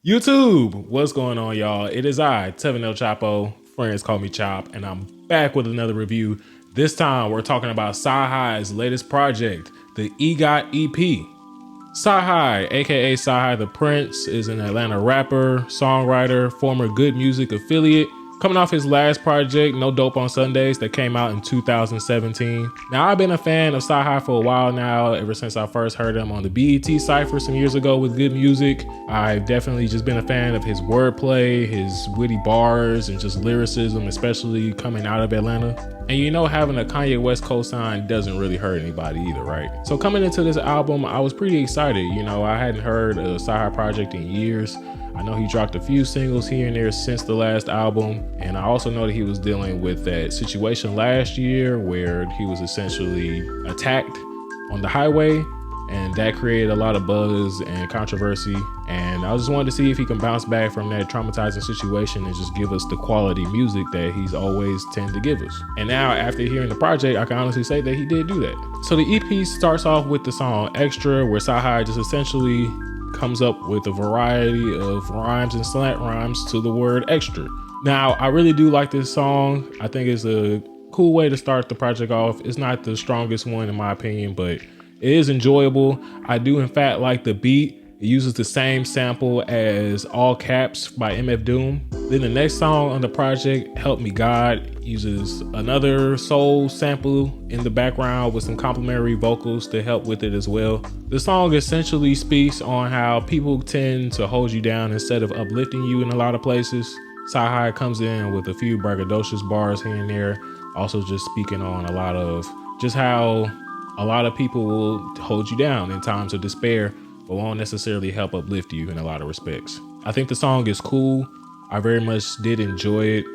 YouTube, what's going on, y'all? It is I, TevinElChopo, friends call me Chop, and I'm back with another review. This time, we're talking about Cyhi's latest project, the EGOT EP. Cyhi, aka Cyhi the Prince, is an Atlanta rapper, songwriter, former Good Music affiliate, coming off his last project, No Dope on Sundays, that came out in 2017. Now, I've been a fan of Cyhi for a while now, ever since I first heard him on the BET Cypher some years ago with Good Music. I've definitely just been a fan of his wordplay, his witty bars, and just lyricism, especially coming out of Atlanta. And you know, having a Kanye West cosign doesn't really hurt anybody either, right? So coming into this album, I was pretty excited. You know, I hadn't heard a Cyhi project in years. I know he dropped a few singles here and there since the last album. And I also know that he was dealing with that situation last year where he was essentially attacked on the highway, and that created a lot of buzz and controversy. And I just wanted to see if he can bounce back from that traumatizing situation and just give us the quality music that he's always tend to give us. And now, after hearing the project, I can honestly say that he did do that. So the EP starts off with the song Extra, where Cyhi just essentially comes up with a variety of rhymes and slant rhymes to the word extra. Now, I really do like this song. I think it's a cool way to start the project off. It's not the strongest one in my opinion, but it is enjoyable. I do in fact like the beat. It uses the same sample as All Caps by MF Doom. Then the next song on the project, Help Me God, uses another soul sample in the background with some complementary vocals to help with it as well. The song essentially speaks on how people tend to hold you down instead of uplifting you in a lot of places. Cyhi comes in with a few braggadocious bars here and there, also just speaking on a lot of just how a lot of people will hold you down in times of despair, but won't necessarily help uplift you in a lot of respects. I think the song is cool. I very much did enjoy it.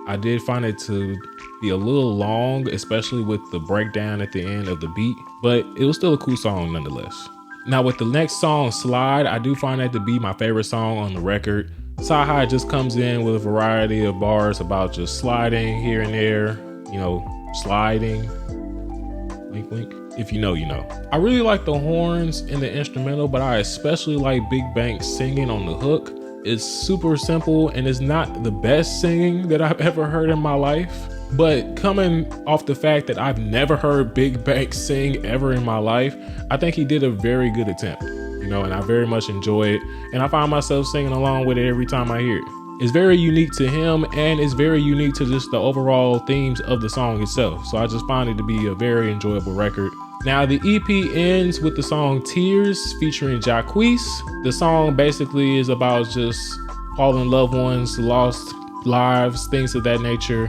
I did find it to be a little long, especially with the breakdown at the end of the beat, but it was still a cool song nonetheless. Now with the next song, Slide, I do find that to be my favorite song on the record. Cyhi just comes in with a variety of bars about just sliding here and there, you know, sliding, wink wink. If you know, you know. I really like the horns in the instrumental, but I especially like Big Bank singing on the hook. It's super simple and it's not the best singing that I've ever heard in my life. But coming off the fact that I've never heard Big Bank sing ever in my life, I think he did a very good attempt, you know, and I very much enjoy it. And I find myself singing along with it every time I hear it. It's very unique to him, and it's very unique to just the overall themes of the song itself. So I just found it to be a very enjoyable record. Now the EP ends with the song Tears featuring Jacquees. The song basically is about just fallen loved ones, lost lives, things of that nature.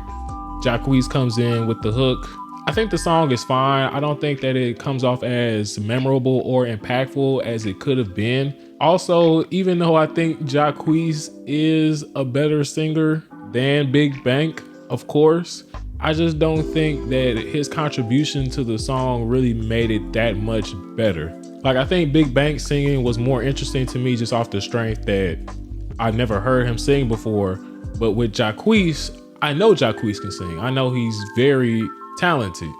Jacquees comes in with the hook. I think the song is fine. I don't think that it comes off as memorable or impactful as it could have been. Also, even though I think Jacquees is a better singer than Big Bank, of course, I just don't think that his contribution to the song really made it that much better. Like, I think Big Bank singing was more interesting to me just off the strength that I never heard him sing before. But with Jacquees, I know Jacquees can sing. I know he's very talented.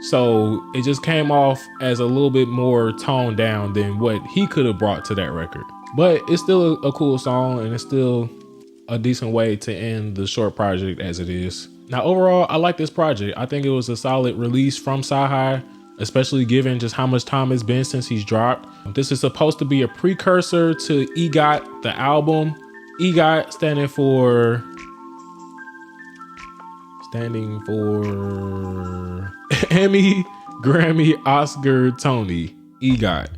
So it just came off as a little bit more toned down than what he could have brought to that record. But it's still a cool song, and it's still a decent way to end the short project as it is. Now, overall, I like this project. I think it was a solid release from Cyhi, especially given just how much time it's been since he's dropped. This is supposed to be a precursor to EGOT, the album. EGOT standing for Emmy, Grammy, Oscar, Tony, EGOT.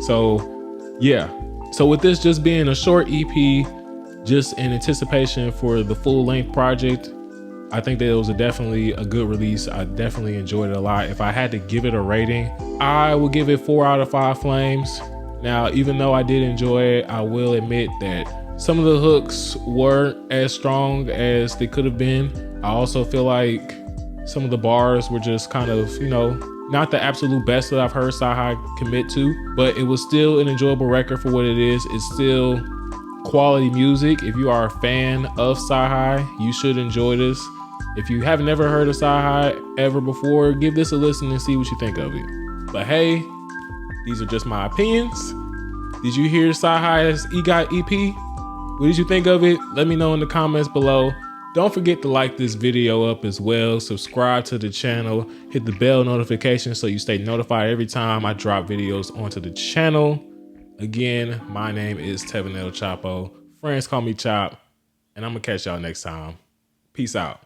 So yeah, so with this just being a short EP, just in anticipation for the full length project, I think that it was definitely a good release. I definitely enjoyed it a lot. If I had to give it a rating, I would give it 4 out of 5 flames. Now, even though I did enjoy it, I will admit that some of the hooks weren't as strong as they could have been. I also feel like some of the bars were just kind of, you know, not the absolute best that I've heard Cyhi commit to, but it was still an enjoyable record for what it is. It's still quality music. If you are a fan of Cyhi, you should enjoy this. If you have never heard of Cyhi ever before, give this a listen and see what you think of it. But hey, these are just my opinions. Did you hear Cyhi's EGOT EP? What did you think of it? Let me know in the comments below. Don't forget to like this video up as well. Subscribe to the channel. Hit the bell notification so you stay notified every time I drop videos onto the channel. Again, my name is TevinElChopo. Friends call me Chop. And I'm going to catch y'all next time. Peace out.